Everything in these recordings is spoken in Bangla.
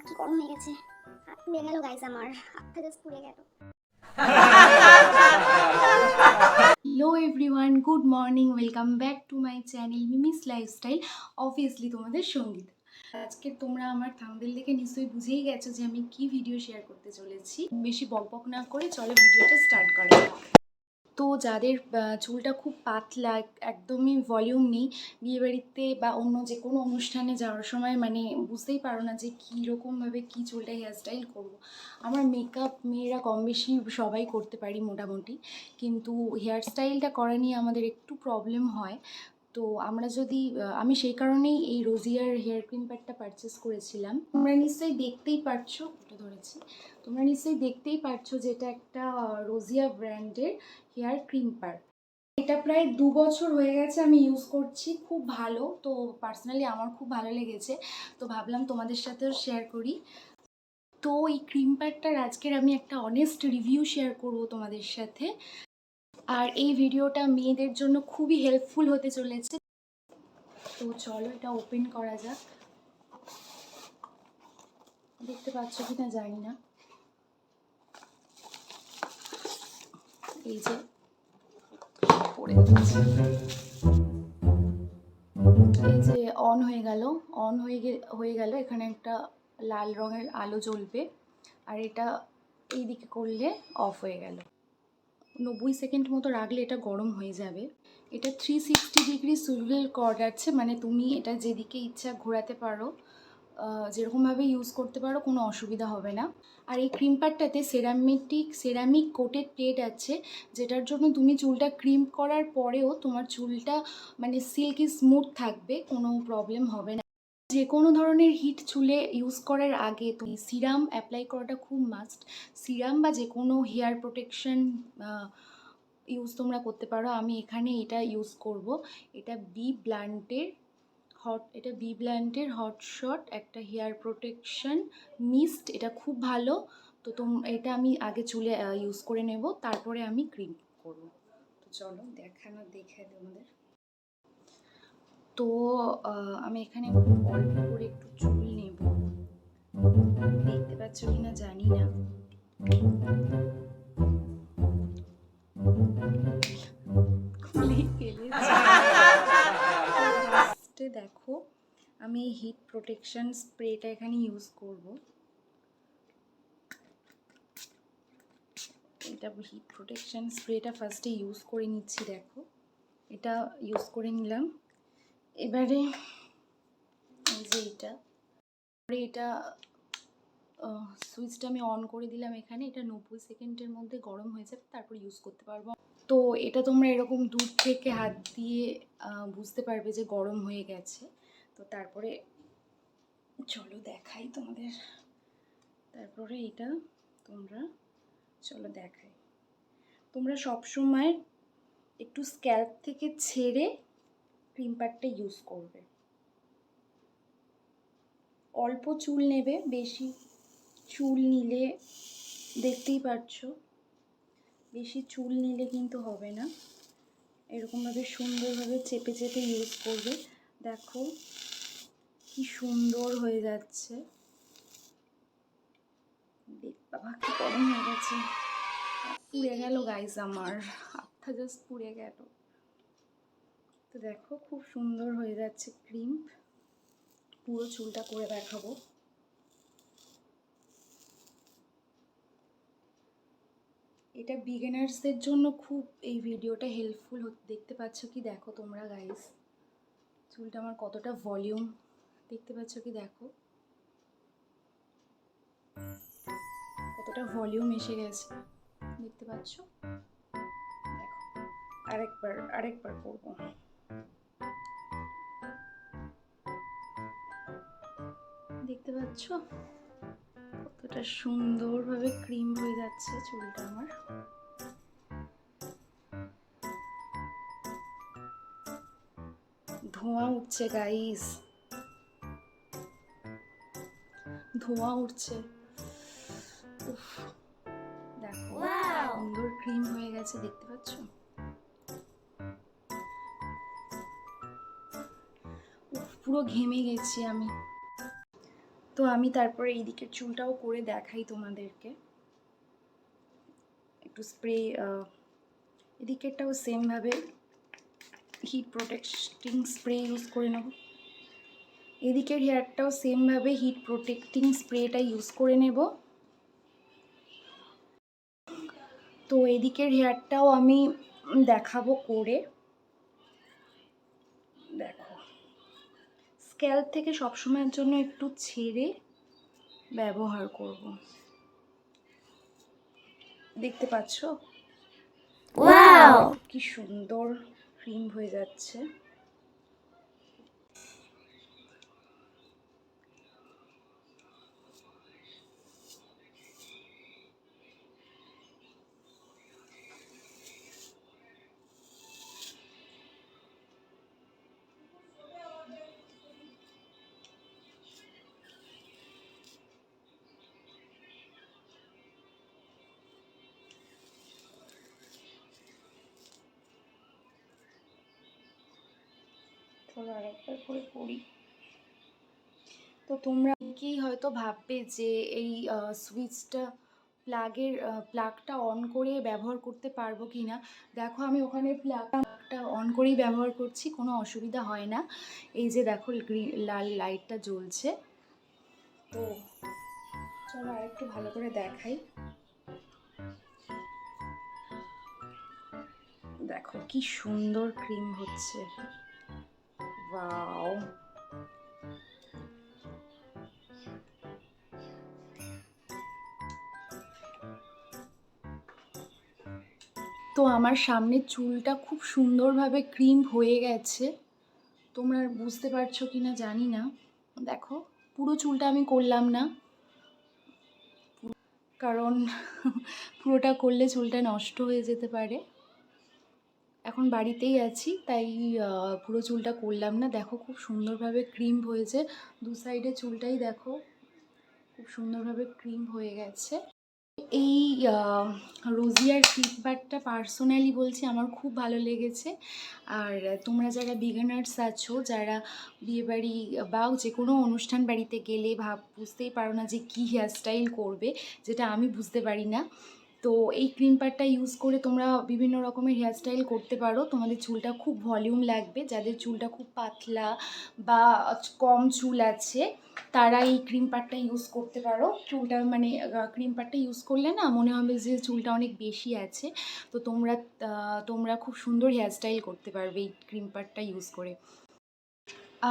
কি গরম হয়ে গেছে, হাত পুড়ে গেল গাইস, আমার হাতটা জাস্ট পুড়ে গেল। Hello everyone, good morning, welcome back to my channel Mimi's lifestyle. Obviously তোমাদের সঙ্গীত। আজকে তোমরা আমার থাম্বনেল দেখে নিশ্চয়ই বুঝেই গেছো যে আমি কি ভিডিও শেয়ার করতে চলেছি। বেশি বকবক না করে চলো ভিডিওটা স্টার্ট করা যাক। তো যাদের চুলটা খুব পাতলা, একদমই ভলিউম নেই, বিয়েবাড়িতে বা অন্য যে কোনো অনুষ্ঠানে যাওয়ার সময় মানে বুঝতেই পারো না যে কীরকমভাবে কী চুলটা হেয়ারস্টাইল করবো। আমার মেকআপ মেয়েরা কম বেশি সবাই করতে পারি মোটামুটি, কিন্তু হেয়ারস্টাইলটা করা নিয়ে আমাদের একটু প্রবলেম হয়। তো আমরা যদি আমি সেই কারণেই এই রোজিয়ার হেয়ার ক্রিম প্যাডটা পারচেস করেছিলাম। তোমরা নিশ্চয়ই দেখতেই পারছো, ওটা ধরেছি, তোমরা নিশ্চয়ই দেখতেই পারছো যে এটা একটা রোজিয়া ব্র্যান্ডের হেয়ার ক্রিম প্যাড। এটা প্রায় 2 বছর হয়ে গেছে আমি ইউজ করছি, খুব ভালো। তো পার্সোনালি আমার খুব ভালো লেগেছে, তো ভাবলাম তোমাদের সাথেও শেয়ার করি। তো এই ক্রিম প্যাডটার আজকের আমি একটা অনেস্ট রিভিউ শেয়ার করব তোমাদের সাথে। আর এই ভিডিওটা মেয়েদের জন্য খুবই হেল্পফুল হতে চলেছে। তো চলো এটা ওপেন করা যাক। দেখতে পাচ্ছ কি না জানি না, এই যে পড়ে যাচ্ছে, এই যে অন হয়ে গেল, হয়ে গেল। এখানে একটা লাল রঙের আলো জ্বলবে, আর এটা এই দিকে করলে অফ হয়ে গেল। 90 সেকেন্ড মতো রাখলে এটা গরম হয়ে যাবে। এটা 360 ডিগ্রি সুইভেল কর্ড আছে, মানে তুমি এটা যেদিকে ইচ্ছা ঘোরাতে পারো, যেরকমভাবে ইউজ করতে পারো, কোনো অসুবিধা হবে না। আর এই ক্রিম প্যাডটাতে সেরামিক কোটেড প্লেট আছে, যেটার জন্য তুমি চুলটা ক্রিম করার পরেও তোমার চুলটা মানে সিল্কি স্মুথ থাকবে, কোনো প্রবলেম হবে না। যে কোনো ধরনের হিট চুলে ইউজ করার আগে তুমি সিরাম অ্যাপ্লাই করাটা খুব মাস্ট। সিরাম বা যে কোনো হেয়ার প্রোটেকশন ইউজ তোমরা করতে পারো। আমি এখানে এটা ইউজ করব। এটা বি ব্ল্যান্ডের হটশট একটা হেয়ার প্রোটেকশন মিস্ট। এটা খুব ভালো। তো এটা আমি আগে চুলে ইউজ করে নেব, তারপরে আমি ক্রিম করব। তো চলো দেখে তোমাদের। তো আমি এখানে খুব অল্প করে একটু চুল নেব, দেখতে পাচ্ছ কিনা জানি না। ফার্স্টে দেখো, আমি হিট প্রোটেকশন স্প্রেটা এখানে ইউজ করব। এটা হিট প্রোটেকশন স্প্রেটা ফার্স্টে ইউজ করে নিচ্ছি। দেখো, এটা ইউজ করে নিলাম। এবারে এই যে এটা সুইচটা আমি অন করে দিলাম এখানে। এটা 90 সেকেন্ডের মধ্যে গরম হয়ে যাবে, তারপর ইউজ করতে পারবো। তো এটা তোমরা এরকম দূর থেকে হাত দিয়ে বুঝতে পারবে যে গরম হয়ে গেছে। তো তারপরে চলো দেখাই তোমাদের। তারপরে এটা চলো দেখাই। তোমরা সবসময় একটু স্ক্যাল্প থেকে ছেড়ে ক্রিম প্যাডটা ইউজ করবে। অল্প চুল নেবে, বেশি চুল নিলে দেখতেই পাচ্ছো, বেশি চুল নিলে কিন্তু হবে না। এরকমভাবে সুন্দরভাবে চেপে চেপে ইউজ করবে। দেখো কি সুন্দর হয়ে যাচ্ছে। বাবা কি গরম হয়ে গেছে, পুড়ে গেল গাইস, আমার হাতটা জাস্ট পুড়ে গেল। তো দেখো খুব সুন্দর হয়ে যাচ্ছে ক্রিম। পুরো চুলটা করে দেখাবো। এটা বিগিনার্সদের জন্য খুব এই ভিডিওটা হেল্পফুল দেখতে পাচ্ছ কি দেখো তোমরা গাইস, চুলটা আমার কতটা ভলিউম দেখতে পাচ্ছ কি দেখো, কতটা ভলিউম এসে গেছে দেখতে পাচ্ছ। দেখো আরেকবার করবো। দেখতে পাচ্ছ কতটা সুন্দরভাবে ক্রিম হয়ে যাচ্ছে চুলটা আমার। ধোঁয়া উঠছে গাইস, ধোঁয়া উঠছে। দেখো সুন্দর ক্রিম হয়ে গেছে দেখতে পাচ্ছ। পুরো ঘেমে গেছি আমি। তো আমি তারপরে এই দিকের চুলটাও করে দেখাই তোমাদেরকে। একটু স্প্রে, এদিকেরটাও সেমভাবে হিট প্রোটেক্টিং স্প্রে ইউজ করে নেব। এদিকের হেয়ারটাও সেমভাবে হিট প্রোটেক্টিং স্প্রেটা ইউজ করে নেব। তো এদিকের হেয়ারটাও আমি দেখাবো করে। দেখো, স্ক্যাল্প থেকে সবসময়ের জন্য একটু ছেড়ে ব্যবহার করব। দেখতে পাচ্ছ কি সুন্দর ক্রিম হয়ে যাচ্ছে। চলো আরেকবার করে পড়ি। তো তোমরা অনেকেই হয়তো ভাববে যে এই সুইচটা প্লাগটা অন করে ব্যবহার করতে পারবো কি না। দেখো আমি ওখানে প্লাগটা অন করেই ব্যবহার করছি, কোনো অসুবিধা হয় না। এই যে দেখো লাল লাইটটা জ্বলছে। তো চলো আরেকটু ভালো করে দেখাই। দেখো কি সুন্দর ক্রিম হচ্ছে, ওয়াও। তো আমার সামনের চুলটা খুব সুন্দরভাবে ক্রিম হয়ে গেছে। তোমরা বুঝতে পারছো কি না জানি না। দেখো পুরো চুলটা আমি করলাম না, কারণ পুরোটা করলে চুলটা নষ্ট হয়ে যেতে পারে। এখন বাড়িতেই আছি তাই পুরো চুলটা করলাম না। দেখো খুব সুন্দরভাবে ক্রিম হয়েছে, দু সাইডে চুলটাই দেখো খুব সুন্দরভাবে ক্রিম হয়ে গেছে। এই রোজিয়ার ক্রিম বারটা পার্সোনালি বলছি আমার খুব ভালো লেগেছে। আর তোমরা যারা বিগিনার্স আছো, যারা বিয়েবাড়ি বা যে কোনো অনুষ্ঠান বাড়িতে গেলে বুঝতেই পারো না যে কী হেয়ারস্টাইল করবে, যেটা আমি বুঝতে পারি না, তো এই ক্রিম পারটা ইউজ করে তোমরা বিভিন্ন রকমের হেয়ারস্টাইল করতে পারো। তোমাদের চুলটা খুব ভলিউম লাগবে। যাদের চুলটা খুব পাতলা বা কম চুল আছে তারা এই ক্রিম পারটা ইউজ করতে পারো। চুলটা মানে ক্রিম পারটা ইউজ করলে না মনে হবে যে চুলটা অনেক বেশি আছে। তো তোমরা খুব সুন্দর হেয়ারস্টাইল করতে পারবে এই ক্রিম পারটা ইউজ করে।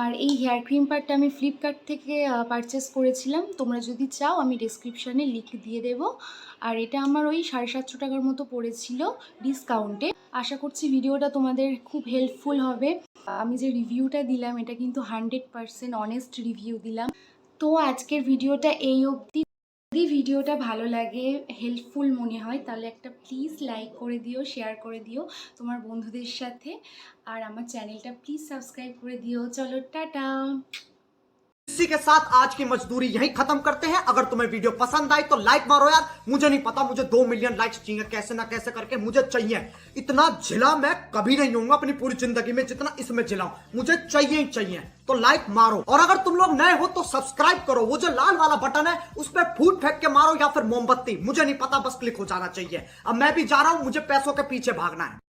আর এই হেয়ার ক্রিম পারটা আমি ফ্লিপকার্ট থেকে পারচেস করেছিলাম। তোমরা যদি চাও আমি ডেসক্রিপশানে লিঙ্ক দিয়ে দেবো। আর এটা আমার ওই 750 টাকার মতো পড়েছিল ডিসকাউন্টে। আশা করছি ভিডিওটা তোমাদের খুব হেল্পফুল হবে। আমি যে রিভিউটা দিলাম এটা কিন্তু 100% অনেস্ট রিভিউ দিলাম। তো আজকের ভিডিওটা এই অবধি। যদি ভিডিওটা ভালো লাগে, হেল্পফুল মনে হয়, তাহলে একটা প্লিজ লাইক করে দিও, শেয়ার করে দিও তোমার বন্ধুদের সাথে। আর আমার চ্যানেলটা প্লিজ সাবস্ক্রাইব করে দিও। চলো টাটা। इसी के साथ आज की मजदूरी यहीं खत्म करते हैं। अगर तुम्हें वीडियो पसंद आई तो लाइक मारो यार। मुझे नहीं पता, मुझे 2 मिलियन लाइक्स चाहिए, कैसे ना कैसे करके मुझे चाहिए। इतना झिला मैं कभी नहीं हूँ अपनी पूरी जिंदगी में जितना इसमें झिला हूं। मुझे चाहिए ही चाहिए, तो लाइक मारो। और अगर तुम लोग नए हो तो सब्सक्राइब करो। वो जो लाल वाला बटन है उस पर फूट फेंक के मारो या फिर मोमबत्ती, मुझे नहीं पता, बस क्लिक हो जाना चाहिए। अब मैं भी जा रहा हूं, मुझे पैसों के पीछे भागना है।